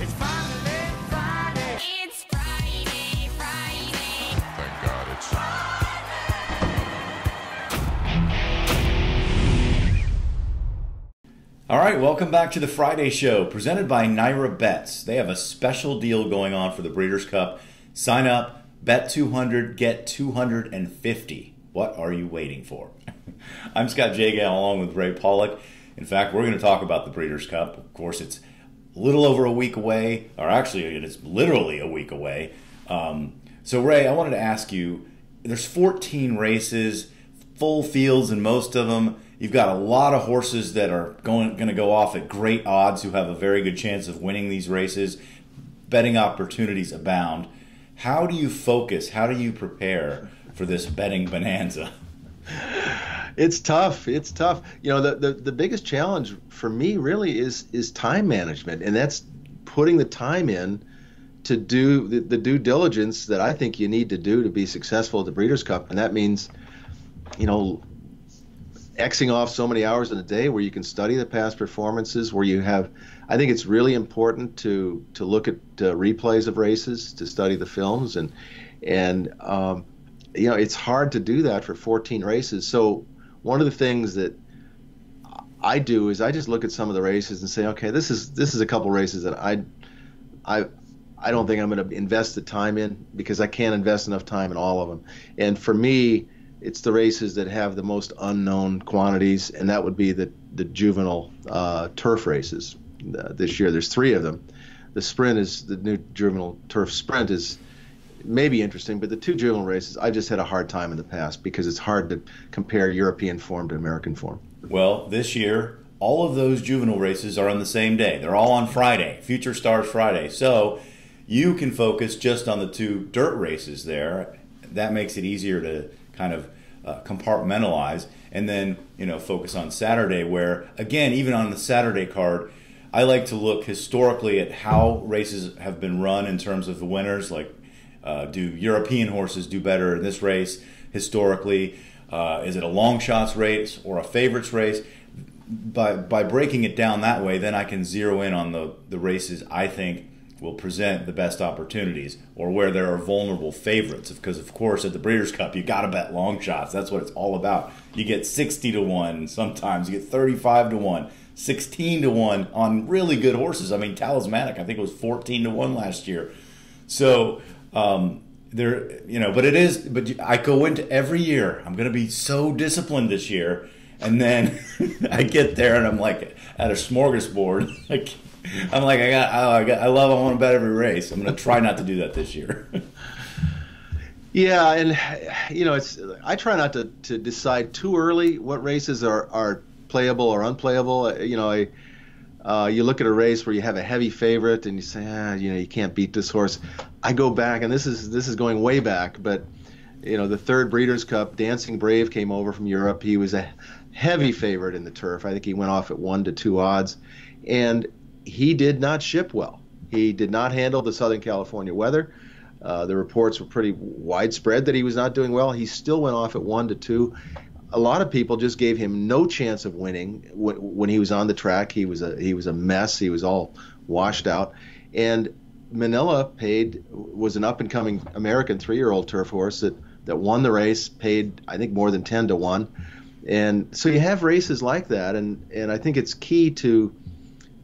It's finally Friday. It's Friday, Friday. Thank God it's All right, welcome back to the Friday Show, presented by NYRA Bets. They have a special deal going on for the Breeders' Cup. Sign up, bet 200, get 250. What are you waiting for? I'm Scott Jagow along with Ray Paulick. In fact, we're going to talk about the Breeders' Cup. Of course, it's a little over a week away, or actually it's literally a week away. So Ray, I wanted to ask you, there's 14 races, full fields in most of them. You've got a lot of horses that are going to go off at great odds who have a very good chance of winning these races. Betting opportunities abound. How do you focus? How do you prepare for this betting bonanza? It's tough. It's tough. You know, the biggest challenge for me really is time management, and that's putting the time in to do the due diligence that I think you need to do to be successful at the Breeders' Cup, and that means, you know, Xing off so many hours in a day where you can study the past performances, where you have, I think it's really important to look at replays of races, to study the films, and you know, it's hard to do that for 14 races. So one of the things that I do is I just look at some of the races and say, okay, this is a couple races that I don't think I'm going to invest the time in, because I can't invest enough time in all of them. And for me, it's the races that have the most unknown quantities, and that would be the juvenile turf races this year. There's 3 of them. The sprint is the new juvenile turf sprint is maybe interesting, but the 2 juvenile races, I just had a hard time in the past because it's hard to compare European form to American form. Well, this year, all of those juvenile races are on the same day. They're all on Friday, Future Stars Friday. So you can focus just on the 2 dirt races there. That makes it easier to kind of compartmentalize, and then, you know, focus on Saturday, where, again, even on the Saturday card, I like to look historically at how races have been run in terms of the winners. Like, do European horses do better in this race historically? Is it a long shots race or a favorites race? By breaking it down that way, then I can zero in on the races I think will present the best opportunities, or where there are vulnerable favorites. Because, of course, at the Breeders' Cup, you got to bet long shots. That's what it's all about. You get 60 to 1 sometimes. You get 35 to 1, 16 to 1 on really good horses. I mean, Talismanic, I think it was 14 to 1 last year. So, there, you know, but I go into every year, I'm going to be so disciplined this year. And then I get there and I'm like at a smorgasbord. I'm like, I want to bet every race. I'm going to try not to do that this year. Yeah, and you know, I try not to decide too early what races are playable or unplayable. You know, you look at a race where you have a heavy favorite and you say, you know, you can't beat this horse. I go back, and this is going way back, but you know, the 3rd Breeders' Cup, Dancing Brave came over from Europe. He was a heavy favorite in the turf. I think he went off at 1 to 2 odds, and he did not ship well. He did not handle the Southern California weather. The reports were pretty widespread that he was not doing well. He still went off at 1 to 2. A lot of people just gave him no chance of winning when he was on the track. He was a mess. He was all washed out. And Manila was an up-and-coming American 3-year-old turf horse that won the race, paid, I think, more than 10 to 1. And so you have races like that, and I think it's key to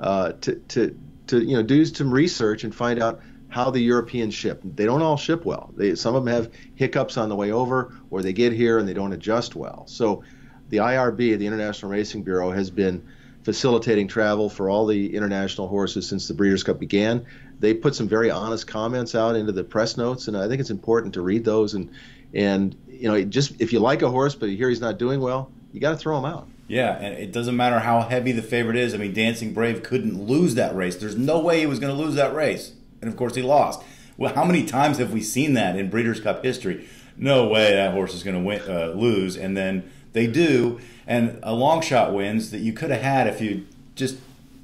you know, do some research and find out how the Europeans ship. They don't all ship well. Some of them have hiccups on the way over, or they get here and they don't adjust well. So the IRB, the International Racing Bureau, has been facilitating travel for all the international horses since the Breeders' Cup began. They put some very honest comments out into the press notes, and I think it's important to read those. And you know, just if you like a horse but you hear he's not doing well, you got to throw him out. Yeah, and it doesn't matter how heavy the favorite is. I mean, Dancing Brave couldn't lose that race. There's no way he was going to lose that race. And, of course, he lost. Well, how many times have we seen that in Breeders' Cup history? No way that horse is going to lose. And then they do, and a long shot wins that you could have had if you just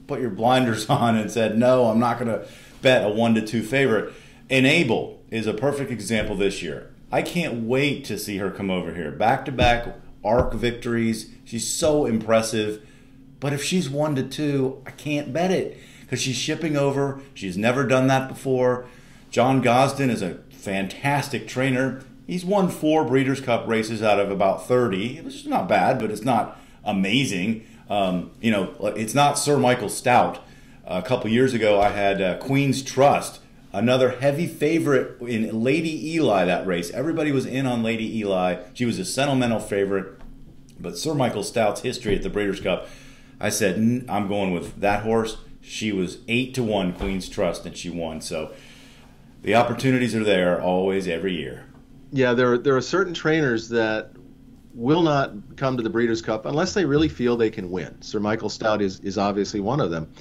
put your blinders on and said, no, I'm not going to bet a 1 to 2 favorite. Enable is a perfect example this year. I can't wait to see her come over here. Back-to-back ARC victories. She's so impressive. But if she's 1 to 2, I can't bet it because she's shipping over. She's never done that before. John Gosden is a fantastic trainer. He's won 4 Breeders' Cup races out of about 30, which is not bad, but it's not amazing. It's not Sir Michael Stout. A couple years ago, I had Queen's Trust, another heavy favorite in Lady Eli that race. Everybody was in on Lady Eli. She was a sentimental favorite. But Sir Michael Stout's history at the Breeders' Cup, I said, I'm going with that horse. She was 8-1 Queen's Trust, and she won. So the opportunities are there always, every year. Yeah, there are certain trainers that will not come to the Breeders' Cup unless they really feel they can win. Sir Michael Stout is obviously one of them.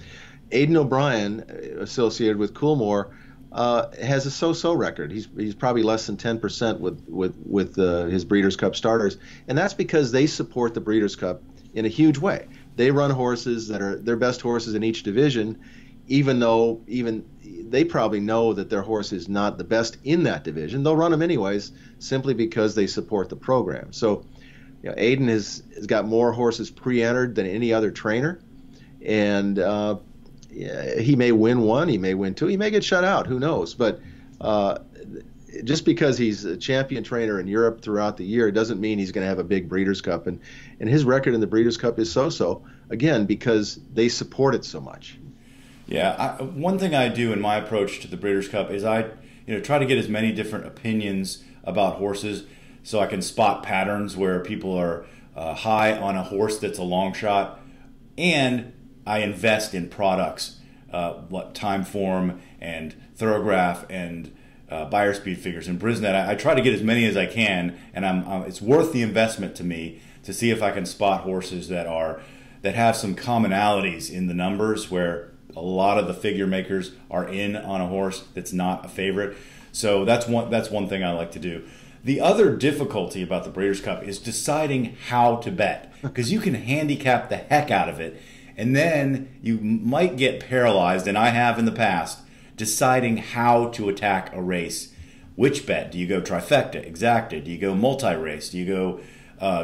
Aidan O'Brien, associated with Coolmore, has a so-so record. He's probably less than 10% with his Breeders' Cup starters, and that's because they support the Breeders' Cup in a huge way. They run horses that are their best horses in each division, even though they probably know that their horse is not the best in that division. They'll run them anyways, simply because they support the program. So, Aidan has got more horses pre-entered than any other trainer, and he may win one, he may win two, he may get shut out, who knows. But just because he's a champion trainer in Europe throughout the year doesn't mean he's going to have a big Breeders' Cup. And his record in the Breeders' Cup is so-so, again, because they support it so much. Yeah, one thing I do in my approach to the Breeders' Cup is I try to get as many different opinions about horses so I can spot patterns where people are high on a horse that's a long shot, and I invest in products, time form and Thorograph and buyer speed figures and Brisnet. I try to get as many as I can, and it's worth the investment to me to see if I can spot horses that have some commonalities in the numbers where a lot of the figure makers are in on a horse that's not a favorite. So that's one thing I like to do. The other difficulty about the Breeders' Cup is deciding how to bet, because you can handicap the heck out of it, and then you might get paralyzed, and I have in the past, deciding how to attack a race. Which bet? Do you go trifecta, exacta? Do you go multi-race? Do you go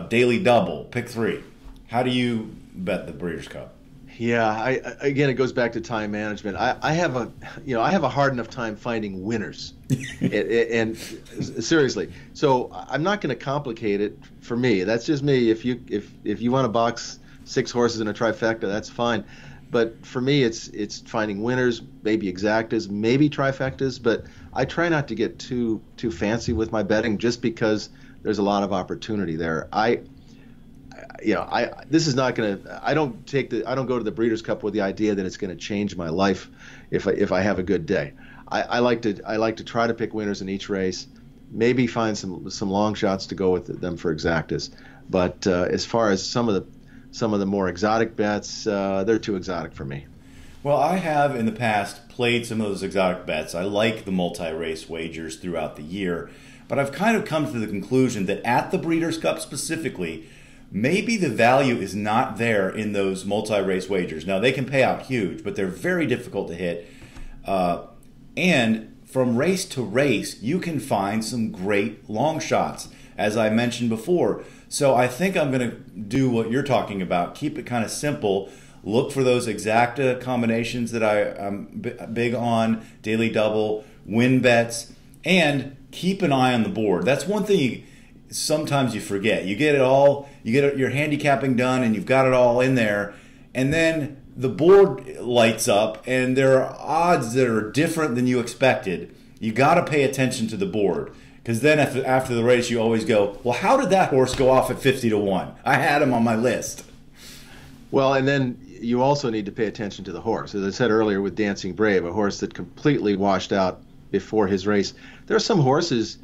daily double, pick 3? How do you bet the Breeders' Cup? Yeah, again, it goes back to time management. I have a hard enough time finding winners, and seriously. So I'm not going to complicate it for me. That's just me. If you want to box 6 horses in a trifecta, that's fine. But for me, it's finding winners, maybe exactas, maybe trifectas. But I try not to get too fancy with my betting, just because there's a lot of opportunity there. This is not going to. I don't go to the Breeders' Cup with the idea that it's going to change my life if I have a good day. I like to try to pick winners in each race, maybe find some long shots to go with them for exactas. But as far as some of the more exotic bets, they're too exotic for me. Well, I have in the past played some of those exotic bets. I like the multi-race wagers throughout the year, but I've kind of come to the conclusion that at the Breeders' Cup specifically, maybe the value is not there in those multi-race wagers. Now, they can pay out huge, but they're very difficult to hit. And from race to race, you can find some great long shots, as I mentioned before. So I think I'm going to do what you're talking about. Keep it kind of simple. Look for those exacta combinations that I'm big on, daily double, win bets, and keep an eye on the board. That's one thing sometimes you forget. You get your handicapping done, and you've got it all in there, and then the board lights up, and there are odds that are different than you expected. You got to pay attention to the board, because then after the race, you always go, well, how did that horse go off at 50-1? I had him on my list. Well, and then you also need to pay attention to the horse. As I said earlier with Dancing Brave, a horse that completely washed out before his race. There are some horses,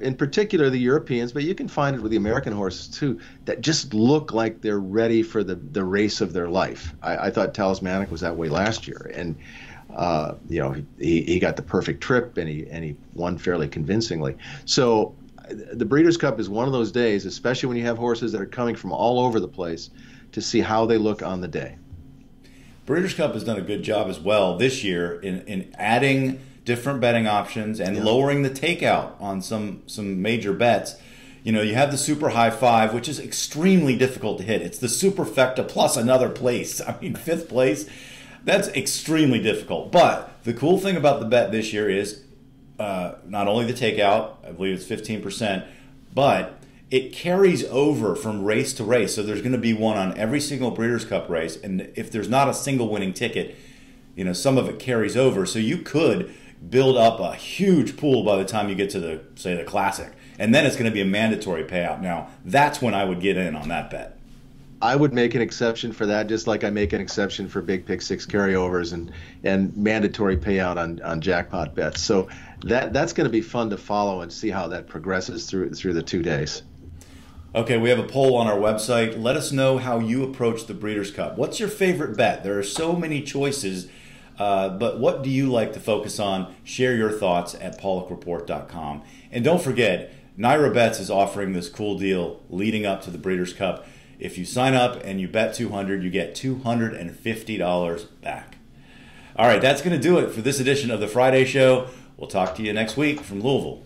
in particular the Europeans, but you can find it with the American horses too, that just look like they're ready for the race of their life. I thought Talismanic was that way last year, and he got the perfect trip, and he won fairly convincingly. So the Breeders' Cup is one of those days, especially when you have horses that are coming from all over the place, to see how they look on the day. Breeders' Cup has done a good job as well this year in adding different betting options and lowering the takeout on some major bets. You have the Super High Five, which is extremely difficult to hit. It's the Superfecta plus another place. I mean, 5th place. That's extremely difficult. But the cool thing about the bet this year is not only the takeout, I believe it's 15%, but it carries over from race to race. So there's going to be one on every single Breeders' Cup race. And if there's not a single winning ticket, some of it carries over. So you could build up a huge pool by the time you get to the Classic. And then it's going to be a mandatory payout. Now, that's when I would get in on that bet. I would make an exception for that, just like I make an exception for big pick six carryovers and mandatory payout on jackpot bets. So that's going to be fun to follow and see how that progresses through the 2 days. Okay, we have a poll on our website. Let us know how you approach the Breeders' Cup. What's your favorite bet? There are so many choices, but what do you like to focus on? Share your thoughts at PaulickReport.com. And don't forget, NYRA Bets is offering this cool deal leading up to the Breeders' Cup. If you sign up and you bet $200, you get $250 back. All right, that's going to do it for this edition of the Friday Show. We'll talk to you next week from Louisville.